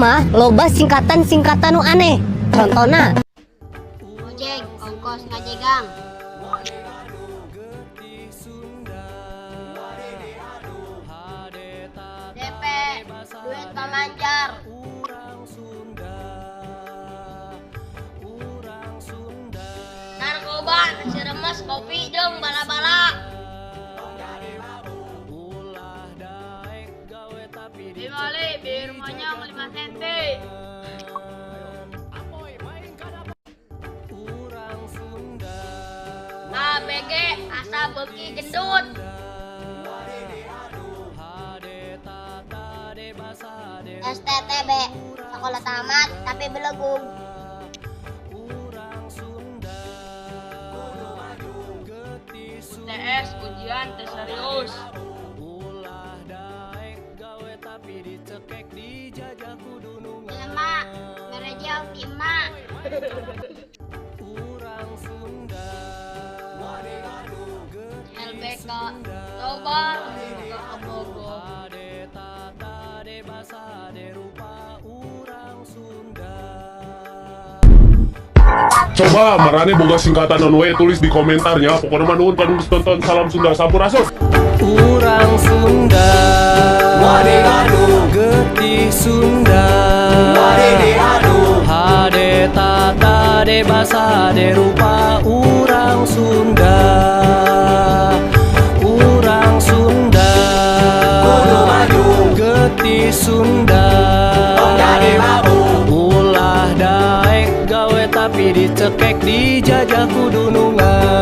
mah loba singkatan-singkatan nu aneh. Contohna Ojek, ongkos ngajegang. DP, duit pamancar. Narkoba, nasi remes, kopi, jeung bala-bala. Bimali, beli rumahnya 5 senti. ABG, asa beki gendut. STTB, sekolah tamat tapi belegung. UTS, ujian teh serius. Lema, gereja ultima. LBK, coba buka kebogo. Coba marane boga singkatan non we tulis di komentarnya. Pokoknya mah nuhun kanu tonton salam Sunda sampurasun. Urang Sunda, getih Sunda, hade tata de basa de rupa. Urang Sunda, getih Sunda, ulah daek gawe tapi dicekek dijajah kudunungan.